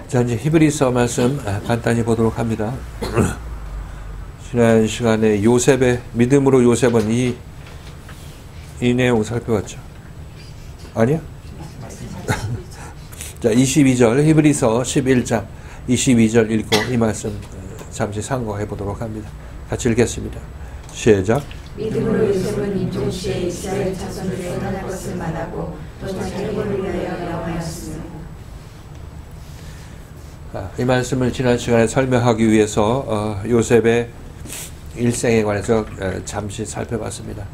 자, 이제 히브리서 말씀 간단히 보도록 합니다. 지난 시간에 요셉의 믿음으로 요셉은 이 내용 살펴봤죠. 아니야? 자, 22절 히브리서 11장 22절 읽고 이 말씀 잠시 상고해 보도록 합니다. 같이 읽겠습니다. 시작. 믿음으로 요셉은 임종시에 이스라엘 자손들의 떠날 것을 말하고 또 자기 복을 위하여 영하였으며. 이 말씀을 지난 시간에 설명하기 위해서 요셉의 일생에 관해서 잠시 살펴봤습니다.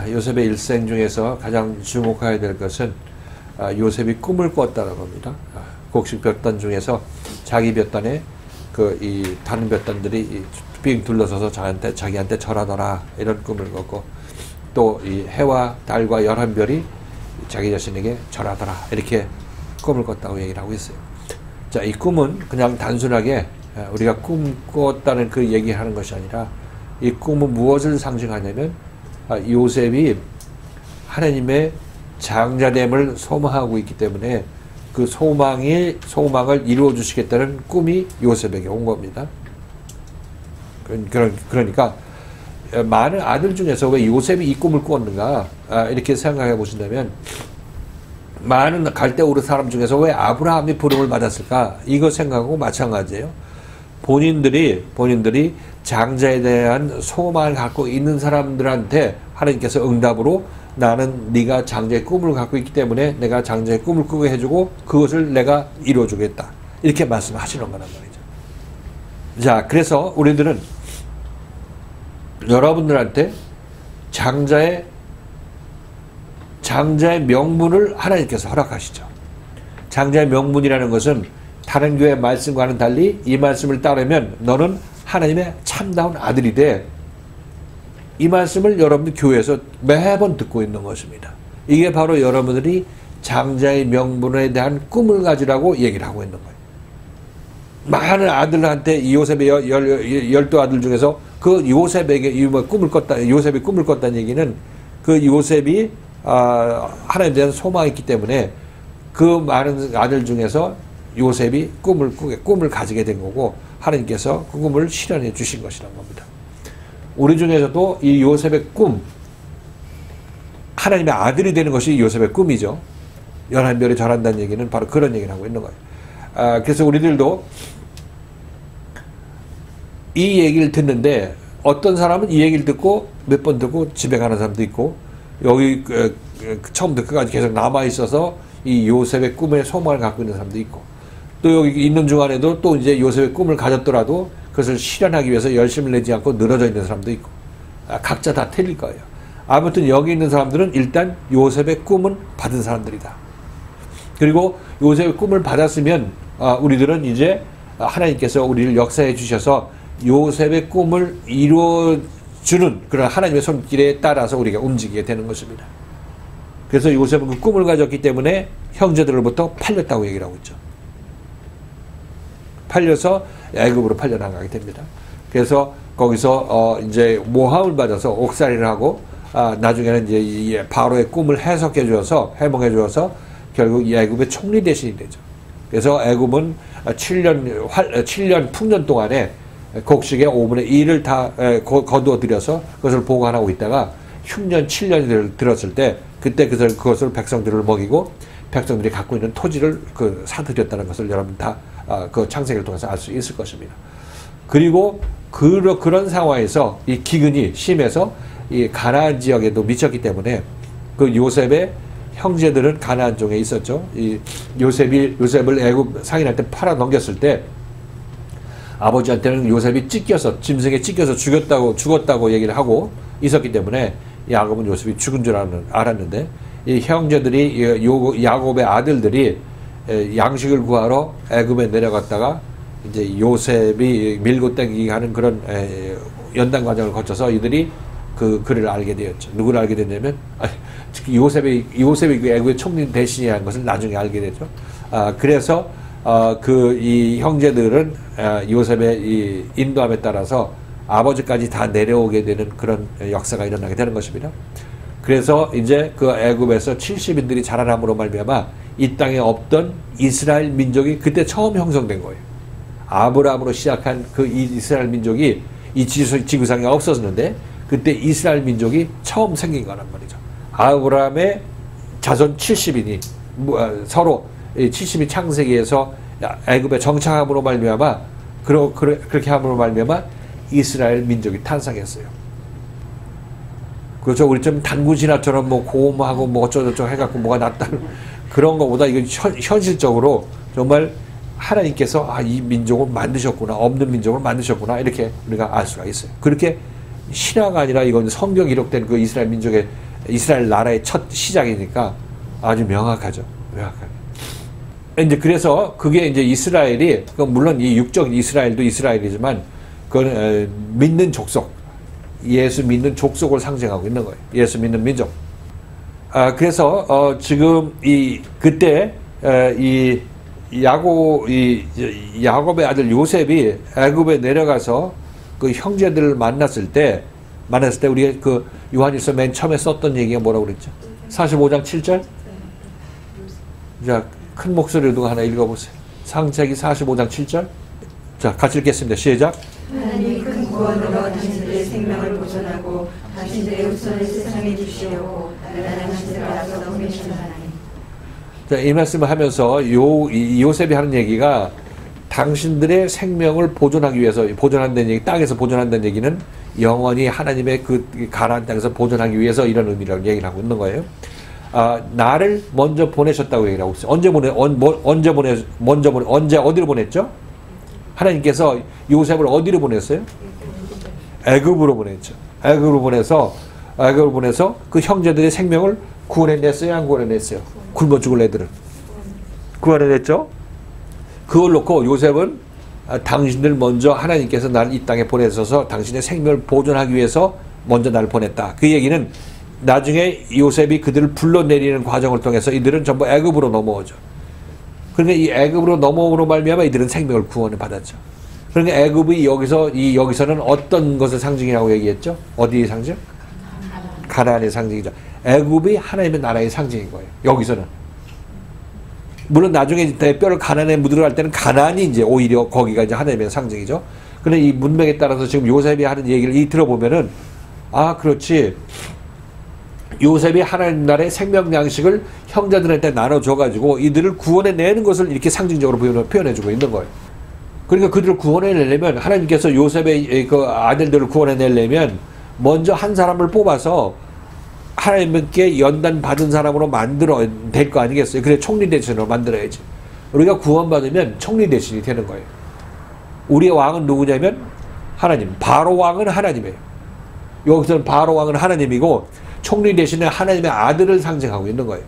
요셉의 일생 중에서 가장 주목해야 될 것은 요셉이 꿈을 꿨다는 겁니다. 곡식 볕단 중에서 자기 볕단에 이 다른 볕단들이 빙 둘러서서 자기한테 절하더라 이런 꿈을 꿨고, 또 이 해와 달과 열한 별이 자기 자신에게 절하더라 이렇게 꿈을 꿨다고 얘기를 하고 있어요. 자, 이 꿈은 그냥 단순하게 우리가 꿈 꿨다는 그 얘기하는 것이 아니라, 이 꿈은 무엇을 상징하냐면 요셉이 하나님의 장자됨을 소망하고 있기 때문에 그 소망을 이루어 주시겠다는 꿈이 요셉에게 온 겁니다. 그러니까 많은 아들 중에서 왜 요셉이 이 꿈을 꿨는가 이렇게 생각해 보신다면, 많은 갈대우르 사람 중에서 왜 아브라함이 부름을 받았을까 이거 생각하고 마찬가지예요. 본인들이 장자에 대한 소망을 갖고 있는 사람들한테 하나님께서 응답으로 나는 네가 장자의 꿈을 갖고 있기 때문에 내가 장자의 꿈을 꾸게 해주고 그것을 내가 이루어주겠다 이렇게 말씀하시는 거란 말이죠. 자, 그래서 우리들은 여러분들한테 장자의 명분을 하나님께서 허락하시죠. 장자의 명분이라는 것은 다른 교회 말씀과는 달리 이 말씀을 따르면 너는 하나님의 참다운 아들이 돼. 이 말씀을 여러분들 교회에서 매번 듣고 있는 것입니다. 이게 바로 여러분들이 장자의 명분에 대한 꿈을 가지라고 얘기를 하고 있는 거예요. 많은 아들한테 이 요셉의 12아들 중에서 그 요셉에게 요셉이 꿈을 꿨다는 얘기는 그 요셉이 하나님에 대한 소망이 있기 때문에 그 많은 아들 중에서 요셉이 꿈을 가지게 된 거고, 하나님께서 그 꿈을 실현해 주신 것이라는 겁니다. 우리 중에서도 이 요셉의 꿈, 하나님의 아들이 되는 것이 요셉의 꿈이죠. 11별이 절한다는 얘기는 바로 그런 얘기를 하고 있는 거예요. 그래서 우리들도 이 얘기를 듣는데, 어떤 사람은 이 얘기를 듣고 몇 번 듣고 집에 가는 사람도 있고, 여기 처음부터 끝까지 계속 남아있어서 이 요셉의 꿈에 소망을 갖고 있는 사람도 있고, 또 여기 있는 중간에도 또 이제 요셉의 꿈을 가졌더라도 그것을 실현하기 위해서 열심을 내지 않고 늘어져 있는 사람도 있고, 각자 다 틀릴 거예요. 아무튼 여기 있는 사람들은 일단 요셉의 꿈은 받은 사람들이다. 그리고 요셉의 꿈을 받았으면 우리들은 이제 하나님께서 우리를 역사해 주셔서 요셉의 꿈을 이루어주는 그런 하나님의 손길에 따라서 우리가 움직이게 되는 것입니다. 그래서 요셉은 그 꿈을 가졌기 때문에 형제들로부터 팔렸다고 얘기를 하고 있죠. 팔려서 애굽으로 팔려나가게 됩니다. 그래서 거기서 이제 모함을 받아서 옥살이를 하고, 나중에는 이제 바로의 꿈을 해석해 주어서 결국 애굽의 총리 대신이 되죠. 그래서 애굽은 7년 풍년 동안에 곡식의 5분의 1을 다 거두어 들여서 그것을 보관하고 있다가 흉년 7년이 들었을 때 그때 그것을 백성들을 먹이고 백성들이 갖고 있는 토지를 사들였다는 것을 여러분 다 그 창세기를 통해서 알 수 있을 것입니다. 그리고 그런 상황에서 이 기근이 심해서 이 가나안 지역에도 미쳤기 때문에 그 요셉의 형제들은 가나안 종에 있었죠. 이 요셉을 애굽 상인한테 팔아 넘겼을 때 아버지한테는 요셉이 짐승에 찢겨서 죽었다고 얘기를 하고 있었기 때문에 야곱은 요셉이 죽은 줄 알았는데, 이 형제들이 야곱의 아들들이 양식을 구하러 애굽에 내려갔다가 이제 요셉이 밀고 땡기기 하는 그런 연단 과정을 거쳐서 이들이 그 글을 알게 되었죠. 누구를 알게 됐냐면 요셉이 그 애굽의 총리 대신이라는 것을 나중에 알게 되죠. 그래서 이 형제들은 요셉의 이 인도함에 따라서 아버지까지 다 내려오게 되는 그런 역사가 일어나게 되는 것입니다. 그래서 이제 그 애굽에서 70인들이 자라남으로 말미암아 이 땅에 없던 이스라엘 민족이 그때 처음 형성된 거예요. 아브라함으로 시작한 그 이스라엘 민족이 이 지구상에 없었는데 그때 이스라엘 민족이 처음 생긴 거란 말이죠. 아브라함의 자손 70인이 서로 70인 창세기에서 애굽에 정착함으로 말미암아 그렇게 함으로 말미암아 이스라엘 민족이 탄생했어요. 그렇죠. 우리 좀 단군 신화처럼 뭐 고음하고 뭐 어쩌고저쩌고 해갖고 뭐가 낫다는 그런 것보다 이건 현실적으로 정말 하나님께서 이 민족을 만드셨구나, 없는 민족을 만드셨구나 이렇게 우리가 알 수가 있어요. 그렇게 신화가 아니라 이건 성경 기록된 그 이스라엘 민족의 이스라엘 나라의 첫 시작이니까 아주 명확하죠. 명확하게. 이제 그래서 그게 이제 이스라엘이 물론 이 육적 이스라엘도 이스라엘이지만 그건 믿는 족속, 예수 믿는 족속을 상징하고 있는 거예요. 예수 믿는 민족. 그래서 지금 그때 야곱의 아들 요셉이 애굽에 내려가서 그 형제들을 만났을 때 우리가 그 요한일서 맨 처음에 썼던 얘기가 뭐라고 그랬죠? 45장 7절? 자, 큰 목소리로 누가 하나 읽어보세요. 창세기 45장 7절. 자, 같이 읽겠습니다. 시작. 하나님이 큰 구원으로 당신들의 생명을 보존하고 당신들의 후손을 세상에 주시려고 나라하시는 앞서 보내신 하나님. 자, 이 말씀을 하면서 요셉이 하는 얘기가 당신들의 생명을 보존하기 위해서 보존한다는 얘기, 땅에서 보존한다는 얘기는 영원히 하나님의 그 가나안 땅에서 보존하기 위해서 이런 의미라고 얘기를 하고 있는 거예요. 나를 먼저 보내셨다고 얘기를 하고 있어요. 언제 어디로 보냈죠? 하나님께서 요셉을 어디로 보냈어요? 애굽으로 보냈죠. 애굽으로 보내서 그 형제들의 생명을 구원해냈어요? 안 구원해냈어요? 굶어 죽을 애들은 구원해냈죠. 그걸 놓고 요셉은 당신들 먼저 하나님께서 나를 이 땅에 보내셔서 당신의 생명을 보존하기 위해서 먼저 나를 보냈다. 그 얘기는 나중에 요셉이 그들을 불러내리는 과정을 통해서 이들은 전부 애굽으로 넘어오죠. 그러니까 이 애굽으로 넘어옴으로 말미암아 이들은 생명을 구원을 받았죠. 그러니까 애굽이 여기서는 어떤 것을 상징이라고 얘기했죠? 어디의 상징? 가나안의 상징이죠. 애굽이 하나님의 나라의 상징인 거예요. 여기서는. 물론 나중에 뼈를 가나안에 묻으러 때는 가나안이 이제 오히려 거기가 이제 하나님의 상징이죠. 그런데 이 문맥에 따라서 지금 요셉이 하는 얘기를 들어보면은 그렇지. 요셉이 하나님 나라의 생명 양식을 형제들한테 나눠줘가지고 이들을 구원해내는 것을 이렇게 상징적으로 표현해주고 있는 거예요. 그러니까 그들을 구원해내려면 하나님께서 요셉의 그 아들들을 구원해내려면 먼저 한 사람을 뽑아서 하나님께 연단 받은 사람으로 만들어야 될 거 아니겠어요? 그래 총리 대신으로 만들어야지. 우리가 구원받으면 총리 대신이 되는 거예요. 우리의 왕은 누구냐면 하나님. 바로 왕은 하나님이에요. 여기서는 바로 왕은 하나님이고 총리 대신에 하나님의 아들을 상징하고 있는 거예요.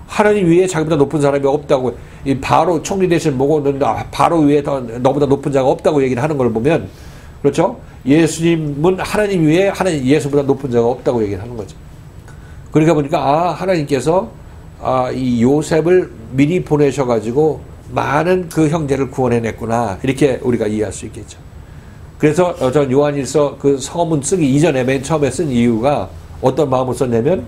하나님 위에 자기보다 높은 사람이 없다고 이 바로 총리 대신 보고 바로 위에 너보다 높은 자가 없다고 얘기를 하는 걸 보면 그렇죠? 예수님은 하나님 위에 예수보다 높은 자가 없다고 얘기를 하는 거죠. 그러니까 보니까 하나님께서 이 요셉을 미리 보내셔가지고 많은 그 형제를 구원해냈구나 이렇게 우리가 이해할 수 있겠죠. 그래서 전 요한일서 그 서문 쓰기 이전에 맨 처음에 쓴 이유가 어떤 마음을 썼냐면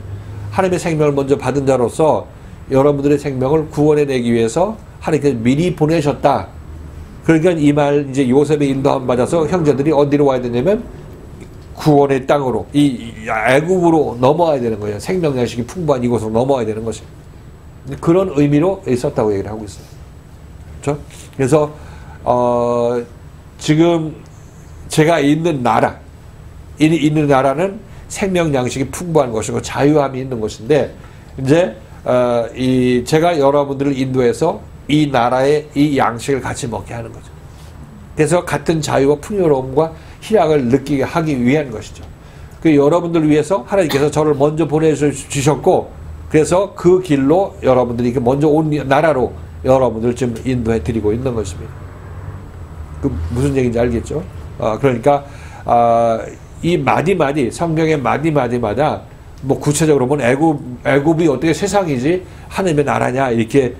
하나님의 생명을 먼저 받은 자로서 여러분들의 생명을 구원해내기 위해서 하나님께서 미리 보내셨다. 그러니까 이 말 이제 요셉의 인도함 받아서 형제들이 어디로 와야 되냐면 구원의 땅으로 이 애굽으로 넘어와야 되는 거예요. 생명 양식이 풍부한 이곳으로 넘어와야 되는 것이 그런 의미로 썼다고 얘기를 하고 있어요. 그렇죠? 그래서 지금 제가 있는 나라는 생명 양식이 풍부한 것이고 자유함이 있는 것인데 이제 제가 여러분들을 인도해서 이 나라의 이 양식을 같이 먹게 하는 거죠. 그래서 같은 자유와 풍요로움과 희락을 느끼게 하기 위한 것이죠. 그 여러분들을 위해서 하나님께서 저를 먼저 보내주셨고 그래서 그 길로 여러분들이 먼저 온 나라로 여러분들을 지금 인도해 드리고 있는 것입니다. 그 무슨 얘기인지 알겠죠? 그러니까 이 마디마디 성경의 마디마디마다 뭐 구체적으로 보면 애굽이 어떻게 세상이지 하나님의 나라냐 이렇게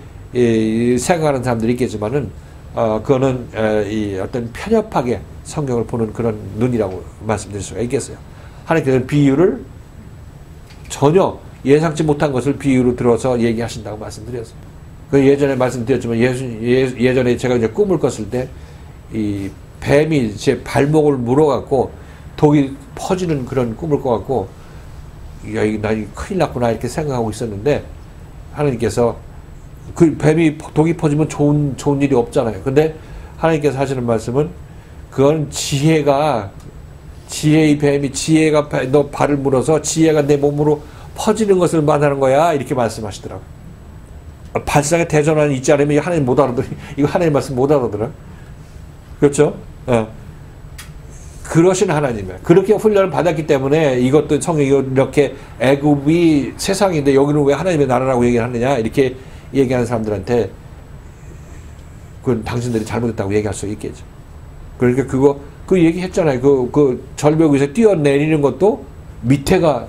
생각하는 사람들이 있겠지만은 그거는 이 어떤 편협하게 성경을 보는 그런 눈이라고 말씀드릴 수가 있겠어요. 하나님께서는 비유를 전혀 예상치 못한 것을 비유로 들어서 얘기하신다고 말씀드렸어요. 그 예전에 말씀드렸지만 예전에 제가 이제 꿈을 꿨을 때 이 뱀이 제 발목을 물어갖고 독이 퍼지는 그런 꿈을 꿔갖고 야, 나 큰일 났구나 이렇게 생각하고 있었는데 하나님께서 그 뱀이 독이 퍼지면 좋은 일이 없잖아요. 근데 하나님께서 하시는 말씀은 그건 지혜의 뱀이 지혜가 너 발을 물어서 지혜가 내 몸으로 퍼지는 것을 말하는 거야 이렇게 말씀하시더라고요. 발상의 대전환이 있지 않으면 하나님 못 알아들어. 이거 하나님 말씀 못 알아들어. 그렇죠? 그러신 하나님이에요. 그렇게 훈련을 받았기 때문에 이것도 성경이 이렇게 애굽이 세상인데 여기는 왜 하나님의 나라라고 얘기를 하느냐 이렇게 얘기하는 사람들한테 그건 당신들이 잘못했다고 얘기할 수 있겠죠. 그러니까 그 얘기했잖아요. 그 절벽 위에서 뛰어내리는 것도 밑에가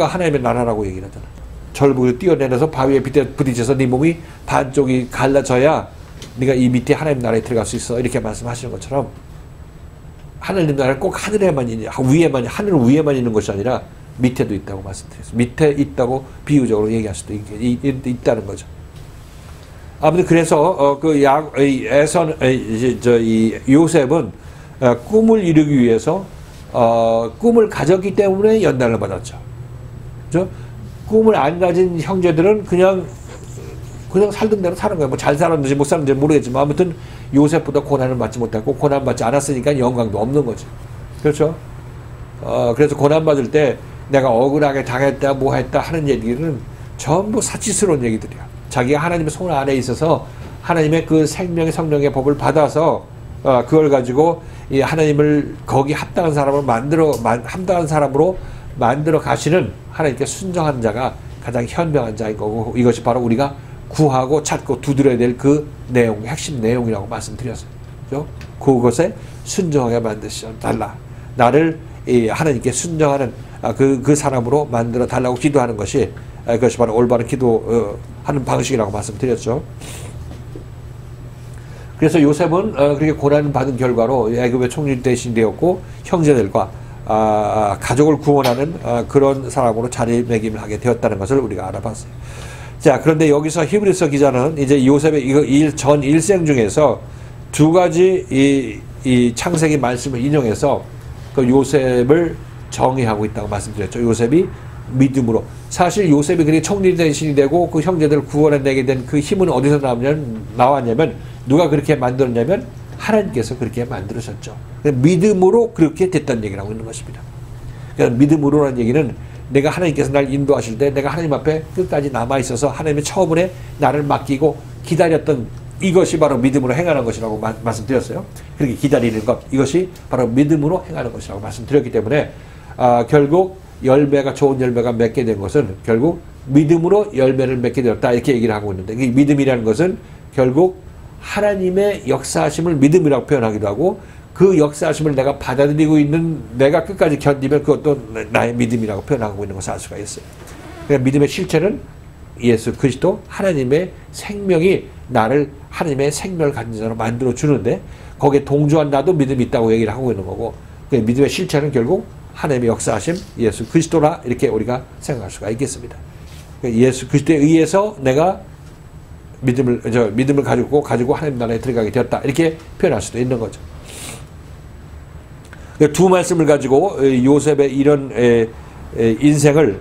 하나님의 나라라고 얘기를 하잖아요. 절벽 위에서 뛰어내려서 바위에 부딪혀서 네 몸이 반쪽이 갈라져야 네가 이 밑에 하나님 나라에 들어갈 수 있어 이렇게 말씀하시는 것처럼 하나님 나라는 꼭 하늘에만 위에만 하늘 위에만 있는 것이 아니라 밑에도 있다고 말씀드렸어요. 밑에 있다고 비유적으로 얘기할 수도 있다는 거죠. 아무튼 그래서 이 요셉은 꿈을 이루기 위해서 꿈을 가졌기 때문에 연단을 받았죠. 그렇죠? 꿈을 안 가진 형제들은 그냥 살던 대로 사는 거예요. 뭐 잘 살았는지 못 살았는지 모르겠지만 아무튼 요셉보다 고난을 받지 못했고 고난 받지 않았으니까 영광도 없는 거죠. 그렇죠? 그래서 고난 받을 때 내가 억울하게 당했다 뭐 했다 하는 얘기는 전부 사치스러운 얘기들이야. 자기가 하나님의 손 안에 있어서 하나님의 그 생명의 성령의 법을 받아서 그걸 가지고 이 하나님을 거기 합당한 사람으로 만들어 가시는 하나님께 순종한 자가 가장 현명한 자인 거고 이것이 바로 우리가 구하고 찾고 두드려야 될 그 내용, 핵심 내용이라고 말씀드렸어요. 그렇죠? 그것에 순종하게 만드시어 달라. 나를 하나님께 순종하는 그 사람으로 만들어 달라고 기도하는 것이 그것이 바로 올바른 기도하는 방식이라고 말씀드렸죠. 그래서 요셉은 그렇게 고난을 받은 결과로 애굽의 총리 대신 되었고 형제들과 가족을 구원하는 그런 사람으로 자리매김을 하게 되었다는 것을 우리가 알아봤어요. 자, 그런데 여기서 히브리서 기자는 이제 요셉의 전 일생 중에서 두 가지 이 창세기 말씀을 인용해서 그 요셉을 정의하고 있다고 말씀드렸죠. 요셉이 믿음으로. 사실 요셉이 그렇게 총리 대신이 되고 그 형제들을 구원해내게 된 그 힘은 어디서 나왔냐면 누가 그렇게 만들었냐면 하나님께서 그렇게 만들으셨죠. 믿음으로 그렇게 됐다는 얘기를 하고 있는 것입니다. 그러니까 믿음으로라는 얘기는 내가 하나님께서 날 인도하실 때 내가 하나님 앞에 끝까지 남아있어서 하나님의 처분에 나를 맡기고 기다렸던 이것이 바로 믿음으로 행하는 것이라고 말씀드렸어요. 그렇게 기다리는 것, 이것이 바로 믿음으로 행하는 것이라고 말씀드렸기 때문에 결국 좋은 열매가 맺게 된 것은 결국 믿음으로 열매를 맺게 되었다 이렇게 얘기를 하고 있는데 이 믿음이라는 것은 결국 하나님의 역사하심을 믿음이라고 표현하기도 하고 그 역사하심을 내가 받아들이고 있는 내가 끝까지 견디면 그것도 나의 믿음이라고 표현하고 있는 것을 알 수가 있어요. 그러니까 믿음의 실체는 예수 그리스도 하나님의 생명이 나를 하나님의 생명을 가진 자로 만들어 주는데 거기에 동조한 나도 믿음이 있다고 얘기를 하고 있는 거고 그러니까 믿음의 실체는 결국 하나님의 역사하심 예수 그리스도라 이렇게 우리가 생각할 수가 있겠습니다. 그러니까 예수 그리스도에 의해서 내가 믿음을 가지고 하나님 나라에 들어가게 되었다 이렇게 표현할 수도 있는 거죠. 두 말씀을 가지고 요셉의 이런 인생을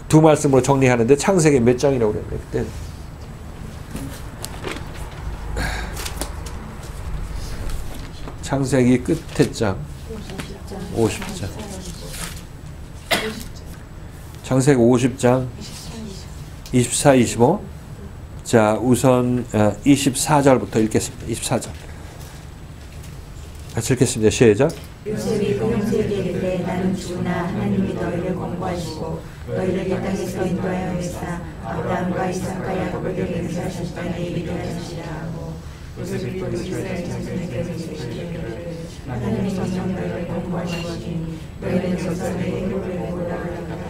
두 말씀으로 정리하는데 창세기 몇 장이라고 그랬나요? 그때 창세기 끝에 장 50장 창세기 50장 24, 25 자 우선 24절부터 읽겠습니다. 24절 같이 읽겠습니다. 시작. 요셉이 그 형제에게 이르되 나는 죽으나 하나님이 너희를 권고하시고 너희를 이 땅에서 인도하여 내사 아브라함과 이삭과 야곱에게 맹세하셨다는 일이 되하시라 하고 요셉이 또 이스라엘 자손에게 맹세하시기를 하나님이 정녕 너희를 권고하시니 너희는 조선의 애굽을 보라 하였다.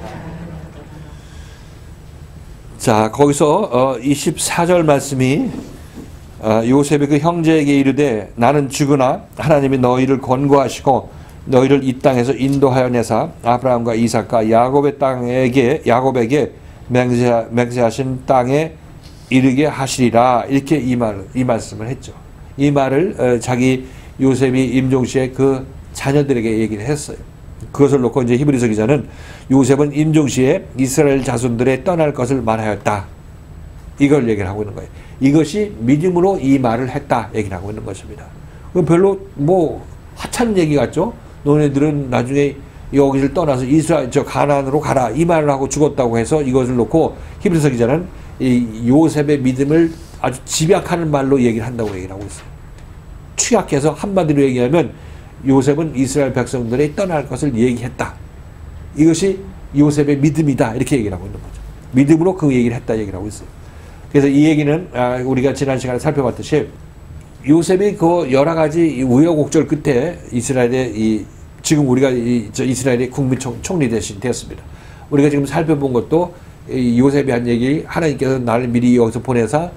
자 거기서 24절 말씀이 요셉이 그 형제에게 이르되 나는 죽으나 하나님이 너희를 권고하시고 너희를 이 땅에서 인도하여 내사 아브라함과 이삭과 야곱의 땅에게 야곱에게 맹세하신 땅에 이르게 하시리라. 이렇게 이 말씀을 했죠. 이 말을 자기 요셉이 임종시에 그 자녀들에게 얘기를 했어요. 그것을 놓고 이제 히브리서 기자는 요셉은 임종시에 이스라엘 자손들의 떠날 것을 말하였다. 이걸 얘기를 하고 있는 거예요. 이것이 믿음으로 이 말을 했다. 얘기를 하고 있는 것입니다. 별로 뭐 하찮은 얘기 같죠? 너네들은 나중에 여기를 떠나서 가나안으로 가라. 이 말을 하고 죽었다고 해서 이것을 놓고 히브리서 기자는 이 요셉의 믿음을 아주 집약하는 말로 얘기를 한다고 얘기를 하고 있어요. 취약해서 한마디로 얘기하면 요셉은 이스라엘 백성들이 떠날 것을 얘기했다. 이것이 요셉의 믿음이다. 이렇게 얘기를 하고 있는 거죠. 믿음으로 그 얘기를 했다 얘기를 하고 있어요. 그래서 이 얘기는 우리가 지난 시간에 살펴봤듯이 요셉이 그 여러 가지 우여곡절 끝에 이스라엘의 지금 우리가 이스라엘의 국민 총리 대신 되었습니다. 우리가 지금 살펴본 것도 요셉이 한 얘기, 하나님께서 나를 미리 여기서 보내서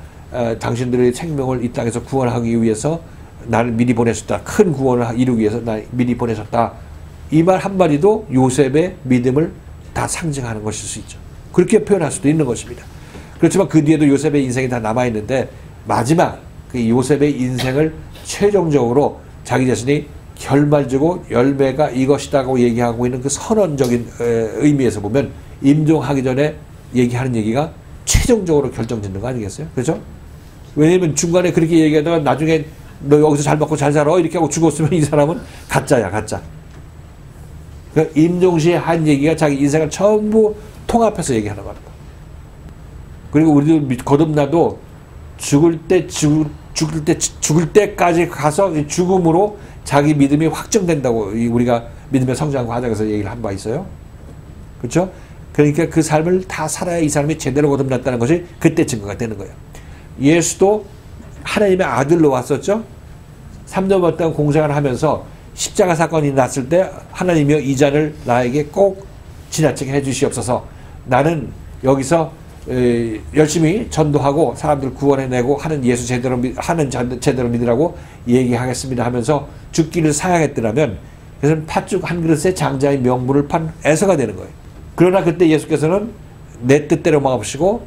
당신들의 생명을 이 땅에서 구원하기 위해서 나를 미리 보내셨다. 큰 구원을 이루기 위해서 나를 미리 보내셨다. 이 말 한마디도 요셉의 믿음을 다 상징하는 것일 수 있죠. 그렇게 표현할 수도 있는 것입니다. 그렇지만 그 뒤에도 요셉의 인생이 다 남아있는데 마지막 그 요셉의 인생을 최종적으로 자기 자신이 결말지고 열매가 이것이다고 얘기하고 있는 그 선언적인 의미에서 보면 임종하기 전에 얘기하는 얘기가 최종적으로 결정짓는 거 아니겠어요? 그렇죠? 왜냐면 중간에 그렇게 얘기하다가 나중에 너 여기서 잘 먹고 잘 살아 이렇게 하고 죽었으면 이 사람은 가짜야, 가짜. 그러니까 임종시에 한 얘기가 자기 인생을 전부 통합해서 얘기하는 겁니다. 그리고 우리도 거듭나도 죽을 때까지 가서 죽음으로 자기 믿음이 확정된다고 우리가 믿음의 성장 과정에서 얘기를 한 바 있어요. 그렇죠? 그러니까 그 삶을 다 살아야 이 사람이 제대로 거듭났다는 것이 그때 증거가 되는 거예요. 예수도 하나님의 아들로 왔었죠. 3년 동안 공생을 하면서 십자가 사건이 났을 때 하나님이여 이 잔을 나에게 꼭 지나치게 해주시옵소서. 나는 여기서 열심히 전도하고 사람들 구원해내고 하는 예수 제대로 믿으라고 얘기하겠습니다 하면서 죽기를 사양했더라면 그것은 팥죽 한 그릇에 장자의 명분을 판 애서가 되는 거예요. 그러나 그때 예수께서는 내 뜻대로 마옵시고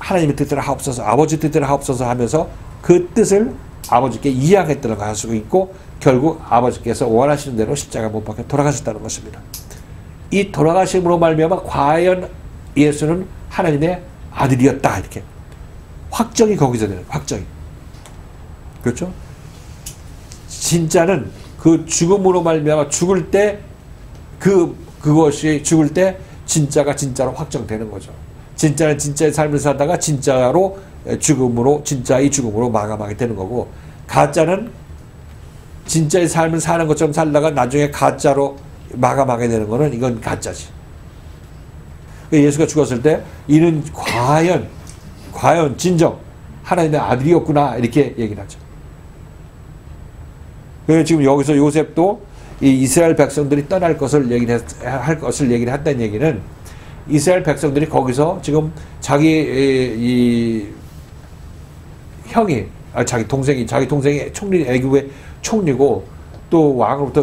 하나님의 뜻대로 하옵소서, 아버지 뜻대로 하옵소서 하면서 그 뜻을 아버지께 이양했다는 걸 알 수 있고 결국 아버지께서 원하시는 대로 십자가 못 박혀 돌아가셨다는 것입니다. 이 돌아가심으로 말미암아 과연 예수는 하나님의 아들이었다 이렇게 확정이 거기서 되는 확정이. 그렇죠? 진짜는 그 죽음으로 말미암아 죽을 때 그것이 죽을 때 진짜가 진짜로 확정되는 거죠. 진짜는 진짜의 삶을 살다가 진짜로 죽음으로 진짜의 죽음으로 마감하게 되는 거고 가짜는 진짜의 삶을 사는 것처럼 살다가 나중에 가짜로 마감하게 되는 거는 이건 가짜지. 예수가 죽었을 때 이는 과연 진정 하나님의 아들이었구나 이렇게 얘기를 하죠. 그래서 지금 여기서 요셉도 이 이스라엘 백성들이 떠날 것을 얘기를 한다는 얘기는 이스라엘 백성들이 거기서 지금 자기 형이 자기 동생이 총리 애굽의 총리고 또 왕으로부터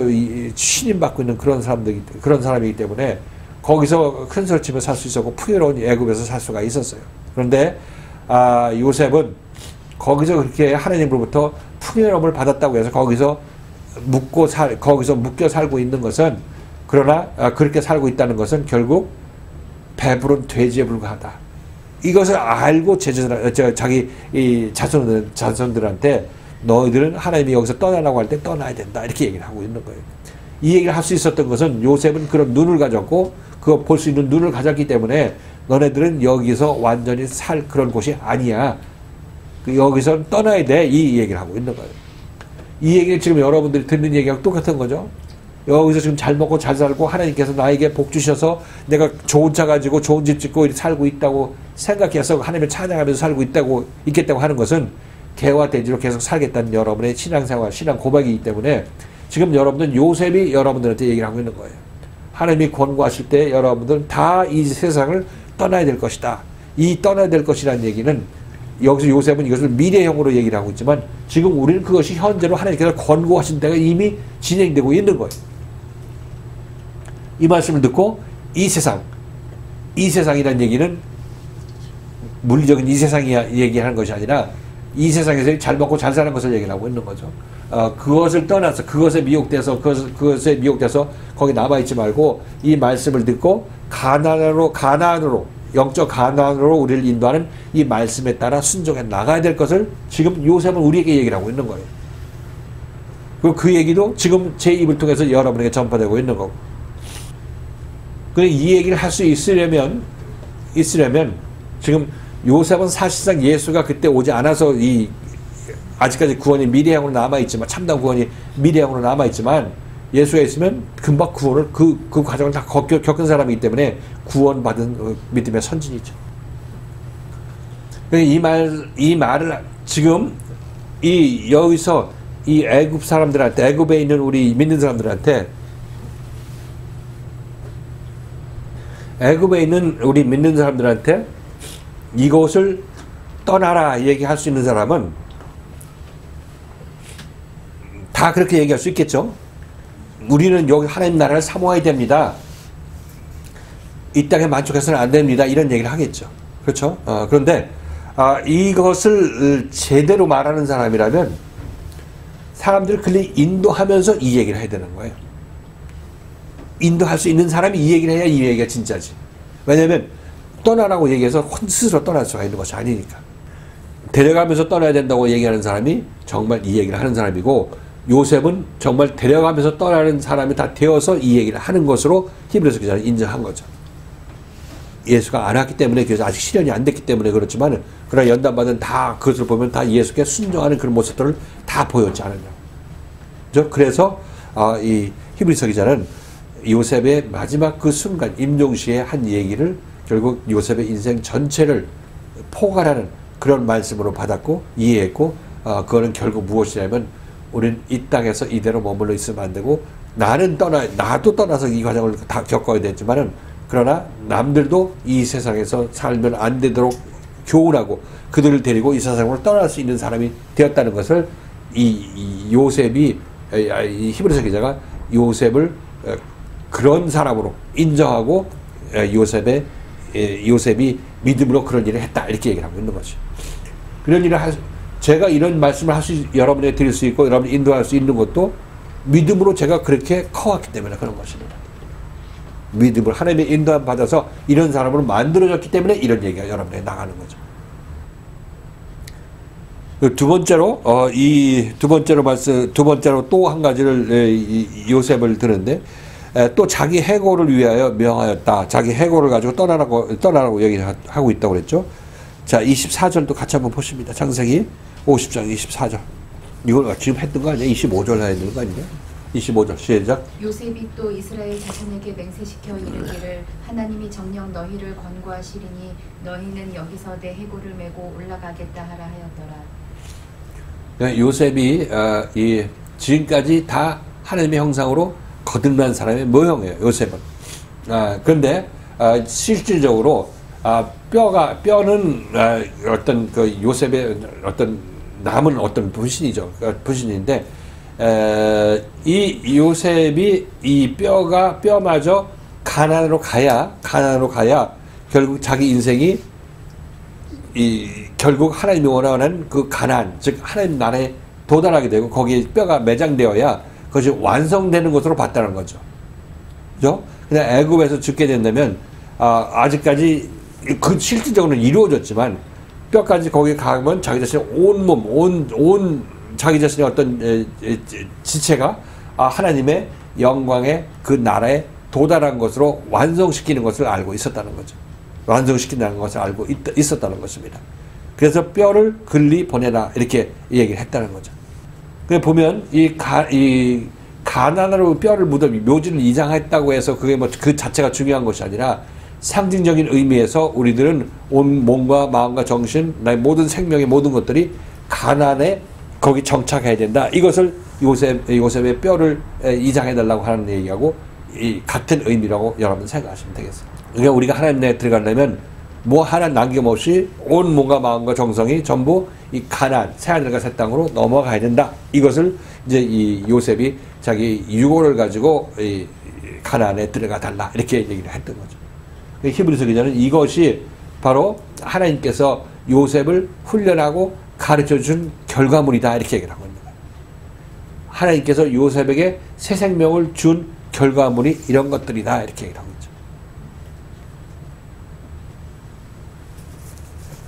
신임 받고 있는 그런 사람이기 때문에 거기서 큰 소리 치며 살 수 있었고 풍요로운 애굽에서 살 수가 있었어요. 그런데 요셉은 거기서 그렇게 하나님으로부터 풍요로움을 받았다고 해서 거기서 묶여 살고 있는 것은 그러나 그렇게 살고 있다는 것은 결국 배부른 돼지에 불과하다. 이것을 알고 자기 자손들한테 너희들은 하나님이 여기서 떠나라고 할 때 떠나야 된다 이렇게 얘기를 하고 있는 거예요. 이 얘기를 할 수 있었던 것은 요셉은 그런 눈을 가졌고 그거 볼 수 있는 눈을 가졌기 때문에 너네들은 여기서 완전히 살 그런 곳이 아니야. 여기서 떠나야 돼. 이 얘기를 하고 있는 거예요. 이 얘기는 지금 여러분들이 듣는 얘기하고 똑같은 거죠. 여기서 지금 잘 먹고 잘 살고 하나님께서 나에게 복 주셔서 내가 좋은 차 가지고 좋은 집 짓고 살고 있다고 생각해서 하나님을 찬양하면서 살고 있겠다고 하는 것은 개와 돼지로 계속 살겠다는 여러분의 신앙생활, 신앙 고백이기 때문에 지금 여러분들은 요셉이 여러분들한테 얘기를 하고 있는 거예요. 하나님이 권고하실 때 여러분들은 다 이 세상을 떠나야 될 것이다. 이 떠나야 될 것이라는 얘기는 여기서 요셉은 이것을 미래형으로 얘기를 하고 있지만 지금 우리는 그것이 현재로 하나님께서 권고하신 때가 이미 진행되고 있는 거예요. 이 말씀을 듣고 이 세상이라는 얘기는 물리적인 이 세상이 얘기하는 것이 아니라 이 세상에서 잘 먹고 잘 사는 것을 얘기를 하고 있는 거죠. 그것을 떠나서 그것에 미혹돼서 거기 남아있지 말고 이 말씀을 듣고 가나안으로 영적 가나안으로 우리를 인도하는 이 말씀에 따라 순종해 나가야 될 것을 지금 요셉은 우리에게 얘기를 하고 있는 거예요. 그리고 그 얘기도 지금 제 입을 통해서 여러분에게 전파되고 있는 거고. 그런데 이 얘기를 할 수 있으려면 지금 요셉은 사실상 예수가 그때 오지 않아서 아직까지 구원이 미래형으로 남아있지만, 참다운 구원이 미래형으로 남아있지만, 예수가 있으면 금방 구원을, 그 과정을 다 겪은 사람이기 때문에 구원받은 믿음의 선진이죠. 이 말을 지금, 여기서 이 애굽 사람들한테, 애굽에 있는 우리 믿는 사람들한테, 이것을 떠나라 얘기할 수 있는 사람은 다 그렇게 얘기할 수 있겠죠. 우리는 여기 하나님 나라를 사모해야 됩니다. 이 땅에 만족해서는 안 됩니다. 이런 얘기를 하겠죠. 그렇죠? 그런데 이것을 제대로 말하는 사람이라면 사람들을 그리 인도하면서 이 얘기를 해야 되는 거예요. 인도할 수 있는 사람이 이 얘기를 해야 이 얘기가 진짜지. 왜냐하면 떠나라고 얘기해서 스스로 떠날 수가 있는 것이 아니니까. 데려가면서 떠나야 된다고 얘기하는 사람이 정말 이 얘기를 하는 사람이고, 요셉은 정말 데려가면서 떠나는 사람이 다 되어서 이 얘기를 하는 것으로 히브리서 기자는 인정한 거죠. 예수가 안 왔기 때문에, 그래서 아직 실현이 안 됐기 때문에 그렇지만, 그러나 연단받은 다 그것을 보면 다 예수께 순종하는 그런 모습들을 다 보였지 않느냐. 그래서 이 히브리서 기자는 요셉의 마지막 그 순간, 임종시에 한 얘기를 결국 요셉의 인생 전체를 포괄하는 그런 말씀으로 받았고 이해했고, 그거는 결국 무엇이냐면, 우리는 이 땅에서 이대로 머물러 있으면 안 되고, 나도 떠나서 이 과정을 다 겪어야 되지만은, 그러나 남들도 이 세상에서 살면 안 되도록 교훈하고 그들을 데리고 이 세상을 떠날 수 있는 사람이 되었다는 것을 이 요셉이, 이 히브리서 기자가 요셉을 그런 사람으로 인정하고, 요셉이 믿음으로 그런 일을 했다, 이렇게 얘기를 하고 있는 거죠. 그런 일을 제가 이런 말씀을 여러분에게 드릴 수 있고 여러분이 인도할 수 있는 것도 믿음으로 제가 그렇게 커왔기 때문에 그런 것입니다. 믿음을 하나님의 인도함 받아서 이런 사람으로 만들어졌기 때문에 이런 얘기가 여러분에게 나가는 거죠. 두 번째로 또 한 가지를 요셉을 드는데, 또 자기 해고를 위하여 명하였다. 자기 해고를 가지고 떠나라고 얘기하고 있다고 그랬죠. 자, 24절도 같이 한번 보십니다. 창세기 50장 24절. 이걸 지금 했던 거 아니야? 25절 해야 되는 거 아니야? 25절 시작. 요셉이 또 이스라엘 자손에게 맹세시켜 이르기를 하나님이 정녕 너희를 권고하시리니 너희는 여기서 내 해고를 메고 올라가겠다 하라 하였더라. 요셉이 지금까지 다 하나님의 형상으로 거듭난 사람의 모형이에요. 요셉은. 그런데 실질적으로 뼈는 어떤 그 요셉의 어떤 남은 어떤 분신이죠. 분신인데, 이 요셉이 이 뼈마저 가나안으로 가야 결국 자기 인생이 결국 하나님이 원하는 그 가나안, 즉 하나님 나라에 도달하게 되고 거기에 뼈가 매장되어야 그것이 완성되는 것으로 봤다는 거죠. 그죠? 그냥 애굽에서 죽게 된다면 아직까지 그 실질적으로는 이루어졌지만 뼈까지 거기 가면 자기 자신의 온 자기 자신의 어떤 지체가 하나님의 영광의 그 나라에 도달한 것으로 완성시키는 것을 알고 있었다는 거죠. 완성시킨다는 것을 알고 있었다는 것입니다. 그래서 뼈를 글리 보내라 이렇게 얘기를 했다는 거죠. 그 보면 이 가나안으로 뼈를 묻어 묘지를 이장했다고 해서 그게 뭐 그 자체가 중요한 것이 아니라 상징적인 의미에서 우리들은 온 몸과 마음과 정신, 나의 모든 생명의 모든 것들이 가나안에 거기 정착해야 된다. 이것을 요셉의 뼈를 이장해달라고 하는 얘기하고 같은 의미라고 여러분 생각하시면 되겠어요. 그러니까 우리가 하나님 나라에 들어가려면 뭐 하나 남김없이 온 몸과 마음과 정성이 전부 이 가나안, 새하늘과 새 땅으로 넘어가야 된다. 이것을 이제 이 요셉이 자기 유고를 가지고 이 가나안에 들어가 달라 이렇게 얘기를 했던 거죠. 히브리서 기자는 이것이 바로 하나님께서 요셉을 훈련하고 가르쳐 준 결과물이다 이렇게 얘기를 하고 있는 거예요. 하나님께서 요셉에게 새 생명을 준 결과물이 이런 것들이다 이렇게 얘기를 하고 있죠.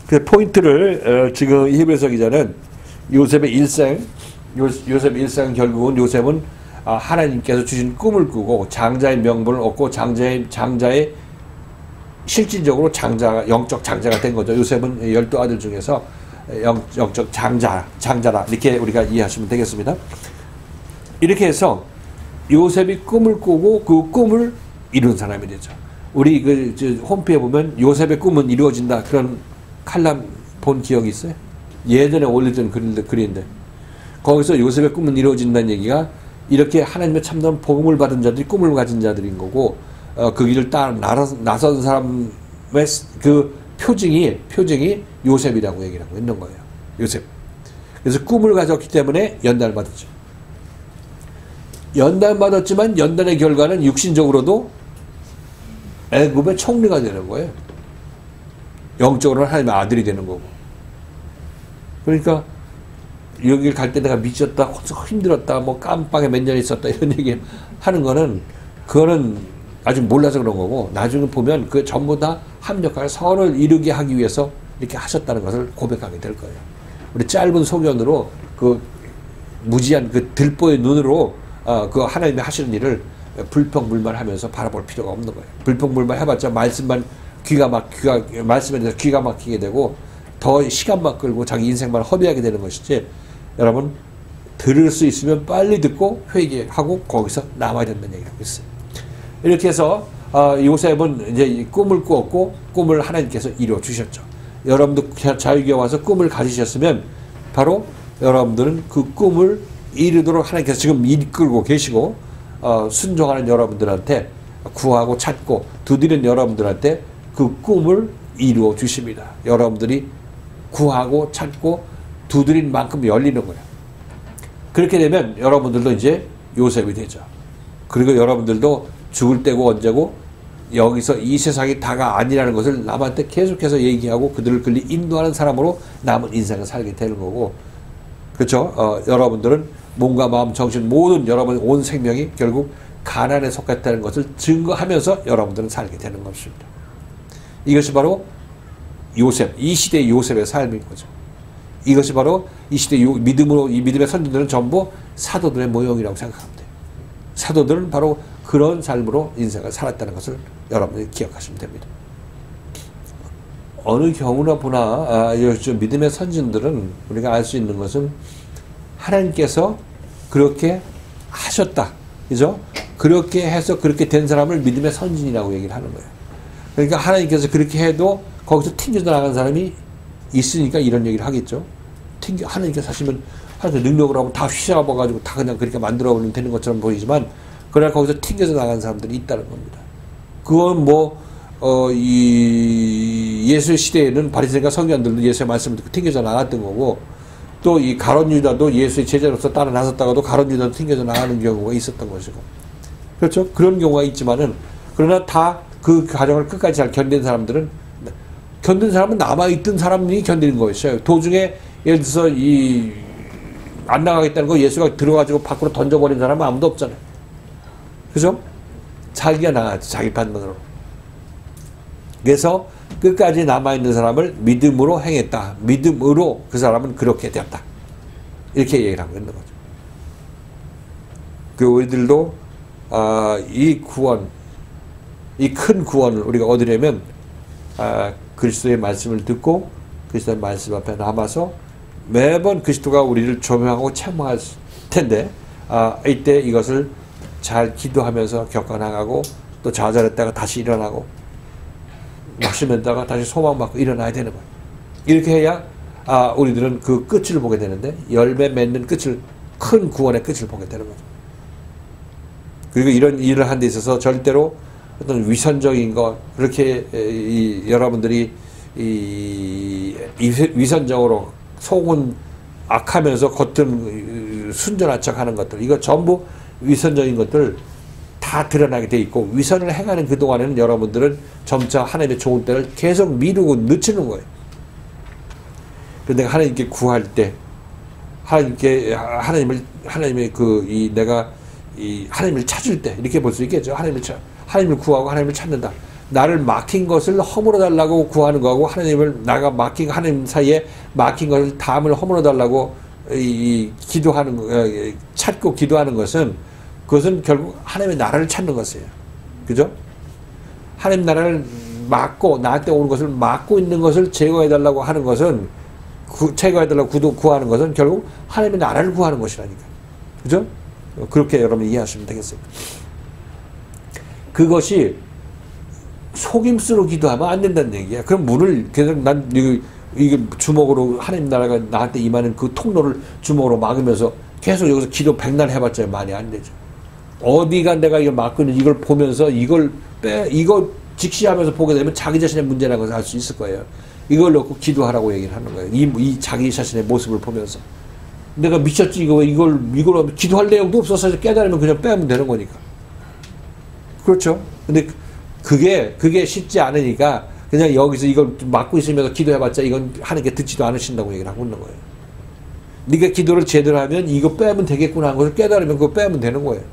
그 포인트를 지금 히브리서 기자는 요셉의 일생 결국은 요셉은 하나님께서 주신 꿈을 꾸고 장자의 명분을 얻고 장자의 실질적으로 영적 장자가 된 거죠. 요셉은 12아들 중에서 영적 장자라 이렇게 우리가 이해하시면 되겠습니다. 이렇게 해서 요셉이 꿈을 꾸고 그 꿈을 이룬 사람이 되죠. 우리 홈페이지에 보면 요셉의 꿈은 이루어진다 그런 칼럼 본 기억이 있어요? 예전에 올리던 글인데 거기서 요셉의 꿈은 이루어진다는 얘기가 이렇게 하나님의 참다운 복음을 받은 자들이 꿈을 가진 자들인 거고 그 길을 따라 나선 사람의 그 표징이 요셉이라고 얘기를 하고 있는 거예요. 요셉. 그래서 꿈을 가졌기 때문에 연단을 받았죠. 연단받았지만 연단의 결과는 육신적으로도 애굽의 총리가 되는 거예요. 영적으로는 하나님의 아들이 되는 거고. 그러니까 여길 갈 때 내가 미쳤다, 힘들었다, 뭐 깜빵에 몇 년 있었다 이런 얘기 하는 거는 그거는 아직 몰라서 그런 거고 나중에 보면 그 전부 다 합력하여 선을 이루게 하기 위해서 이렇게 하셨다는 것을 고백하게 될 거예요. 우리 짧은 소견으로 그 무지한 그 들보의 눈으로 그 하나님이 하시는 일을 불평불만하면서 바라볼 필요가 없는 거예요. 불평불만 해봤자 말씀에 대해서 귀가 막히게 되고 더 시간만 끌고 자기 인생만 허비하게 되는 것이지. 여러분 들을 수 있으면 빨리 듣고 회개하고 거기서 남아야 된다는 얘기를 하고 있어요. 이렇게 해서 요셉은 이제 꿈을 꾸었고 꿈을 하나님께서 이루어 주셨죠. 여러분도 자유교회 와서 꿈을 가지셨으면 바로 여러분들은 그 꿈을 이루도록 하나님께서 지금 이끌고 계시고 순종하는 여러분들한테 구하고 찾고 두드리는 여러분들한테 그 꿈을 이루어 주십니다. 여러분들이 구하고 찾고 두드린 만큼 열리는 거예요. 그렇게 되면 여러분들도 이제 요셉이 되죠. 그리고 여러분들도 죽을 때고 언제고 여기서 이 세상이 다가 아니라는 것을 남한테 계속해서 얘기하고 그들을 끌리 인도하는 사람으로 남은 인생을 살게 되는 거고, 그렇죠? 여러분들은 몸과 마음, 정신 모든 여러분의 온 생명이 결국 가난에 속했다는 것을 증거하면서 여러분들은 살게 되는 것입니다. 이것이 바로 요셉, 이 시대의 요셉의 삶인 거죠. 이것이 바로 이 시대의 이 믿음의 선진들은 전부 사도들의 모형이라고 생각하면 돼요. 사도들은 바로 그런 삶으로 인생을 살았다는 것을 여러분들이 기억하시면 됩니다. 어느 경우나 보나 믿음의 선진들은 우리가 알 수 있는 것은 하나님께서 그렇게 하셨다. 그죠? 그렇게 해서 그렇게 된 사람을 믿음의 선진이라고 얘기를 하는 거예요. 그러니까 하나님께서 그렇게 해도 거기서 튕겨져 나간 사람이 있으니까 이런 얘기를 하겠죠. 하나님께서 하시면 하나님께 능력을 하고 다 휘잡아가지고 다 그냥 그렇게 만들어버리면 되는 것처럼 보이지만 그러나 거기서 튕겨져 나간 사람들이 있다는 겁니다. 그건 예수의 시대에는 바리새인과 서기관들도 예수의 말씀을 듣고 튕겨져 나갔던 거고 또 이 가룟 유다도 예수의 제자로서 따라 나섰다가도 가룟 유다도 튕겨져 나가는 경우가 있었던 것이고, 그렇죠? 그런 경우가 있지만은 그러나 다 그 과정을 끝까지 잘 견딘 사람은 남아있던 사람이 견디는 거였어요. 도중에 예를 들어서 안 나가겠다는 거 예수가 들어가지고 밖으로 던져버린 사람은 아무도 없잖아요. 그죠? 자기가 나가지, 자기 판단으로. 그래서 끝까지 남아있는 사람을 믿음으로 행했다. 믿음으로 그 사람은 그렇게 되었다. 이렇게 얘기를 하고 있는 거죠. 우리들도 이 구원, 이 큰 구원을 우리가 얻으려면 그리스도의 말씀을 듣고 그리스도의 말씀 앞에 남아서 매번 그리스도가 우리를 조명하고 책망할 텐데 이때 이것을 잘 기도하면서 겪어나가고 또 좌절했다가 다시 일어나고 낙심했다가 다시 소망받고 일어나야 되는 거예요. 이렇게 해야 우리들은 그 끝을 보게 되는데 열매 맺는 끝을, 큰 구원의 끝을 보게 되는 거죠. 그리고 이런 일을 하는 데 있어서 절대로 어떤 위선적인 것, 그렇게 여러분들이 위선적으로 속은 악하면서 겉은 순전한 척하는 것들, 이거 전부 위선적인 것들 다 다 드러나게 돼 있고 위선을 행하는 그동안에는 여러분들은 점차 하나님의 좋은 때를 계속 미루고 늦추는 거예요. 근데 하나님께 구할 때 하나님의 내가 하나님을 찾을 때 이렇게 볼 수 있겠죠. 하나님을 구하고 하나님을 찾는다. 나를 막힌 것을 허물어 달라고 구하는 거하고 나가 막힌 하나님 사이에 막힌 것을 담을 허물어 달라고 기도하는 찾고 기도하는 것은 그것은 결국 하나님의 나라를 찾는 것이에요. 그죠? 하나님 나라를 막고 나한테 오는 것을 막고 있는 것을 제거해 달라고 하는 것은 제거해 달라고 구하는 것은 결국 하나님의 나라를 구하는 것이라니까. 그죠? 그렇게 여러분 이해하시면 되겠어요. 그것이 속임수로 기도하면 안 된다는 얘기야. 그럼 문을 계속 이게 주먹으로 하나님 나라가 나한테 임하는 그 통로를 주먹으로 막으면서 계속 여기서 기도 백날 해봤자 많이 안 되죠. 어디가 내가 이걸 막고 있는 이걸 보면서 이거 직시하면서 보게 되면 자기 자신의 문제라는 것을 알 수 있을 거예요. 이걸 놓고 기도하라고 얘기를 하는 거예요. 이 자기 자신의 모습을 보면서 내가 미쳤지 이걸 기도할 내용도 없어서 깨달으면 그냥 빼면 되는 거니까. 그렇죠. 근데 그게 쉽지 않으니까 그냥 여기서 이걸 막고 있으면서 기도해봤자 이건 하나님께 듣지도 않으신다고 얘기를 하고 있는 거예요. 네가 기도를 제대로 하면 이거 빼면 되겠구나 하는 것을 깨달으면 그거 빼면 되는 거예요.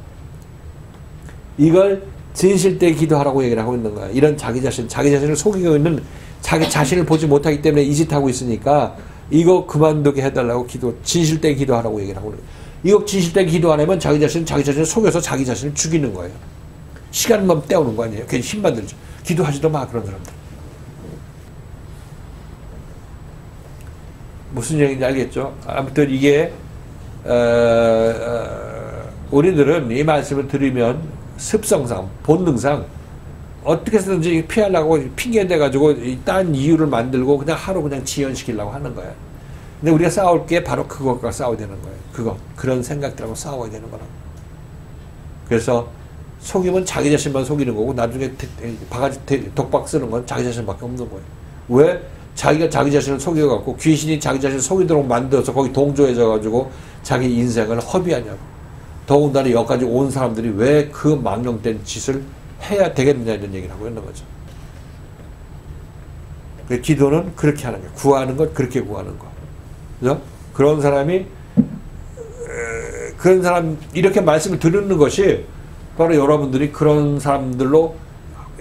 이걸 진실되게 기도하라고 얘기를 하고 있는 거야. 이런 자기 자신을 속이고 있는 자기 자신을 보지 못하기 때문에 이 짓 하고 있으니까 이거 그만두게 해달라고 진실되게 기도하라고 얘기를 하고 있는 거야. 이거 진실되게 기도 안 하면 자기 자신을 속여서 자기 자신을 죽이는 거예요. 시간만 때우는 거 아니에요. 괜히 힘 만들죠. 기도하지도 마 그런 사람들. 무슨 얘기인지 알겠죠? 아무튼 이게 우리들은 이 말씀을 들으면 습성상 본능상 어떻게 해서든지 피하려고 핑계 대가지고 딴 이유를 만들고 그냥 하루 그냥 지연시키려고 하는 거야. 근데 우리가 싸울 게 바로 그것과 싸워야 되는 거예요. 그런 생각들하고 싸워야 되는 거라고. 그래서 속이면 자기 자신만 속이는 거고 나중에 바가지 독박 쓰는 건 자기 자신밖에 없는 거예요. 왜? 자기가 자기 자신을 속여갖고 귀신이 자기 자신을 속이도록 만들어서 거기 동조해져가지고 자기 인생을 허비하냐고. 더군다나 여기까지 온 사람들이 왜 그 망령된 짓을 해야 되겠느냐 이런 얘기를 하고 있는 거죠. 기도는 그렇게 하는 거예요. 구하는 건 그렇게 구하는 거. 그죠? 그런 사람 이렇게 말씀을 들은 것이 바로 여러분들이 그런 사람들로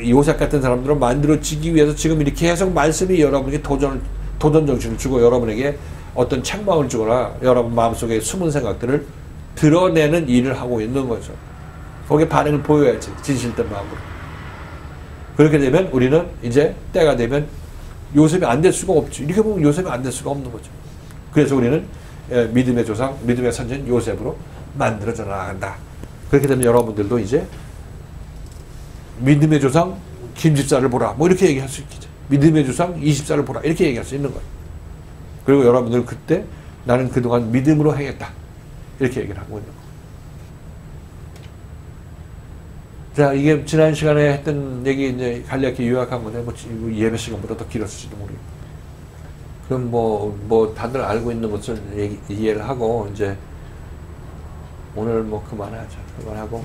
요셉 같은 사람들로 만들어지기 위해서 지금 이렇게 계속 말씀이 여러분에게 도전 정신을 주고 여러분에게 어떤 책망을 주거나 여러분 마음속에 숨은 생각들을 드러내는 일을 하고 있는 거죠. 거기에 반응을 보여야지. 진실된 마음으로. 그렇게 되면 우리는 이제 때가 되면 요셉이 안 될 수가 없죠. 이렇게 보면 요셉이 안 될 수가 없는 거죠. 그래서 우리는 믿음의 조상, 믿음의 선진 요셉으로 만들어져 나간다. 그렇게 되면 여러분들도 이제 믿음의 조상 김집사를 보라. 뭐 이렇게 얘기할 수 있겠죠. 믿음의 조상 20사를 보라. 이렇게 얘기할 수 있는 거예요. 그리고 여러분들 그때 나는 그동안 믿음으로 행했다. 이렇게 얘기를 하고 있는 거예요. 자, 이게 지난 시간에 했던 얘기 이제 간략히 요약한 건데 뭐 예배 시간보다 더 길었을지도 모르겠고. 그럼 뭐 다들 알고 있는 것을 이해를 하고 이제 오늘 뭐 그만하자. 그만하고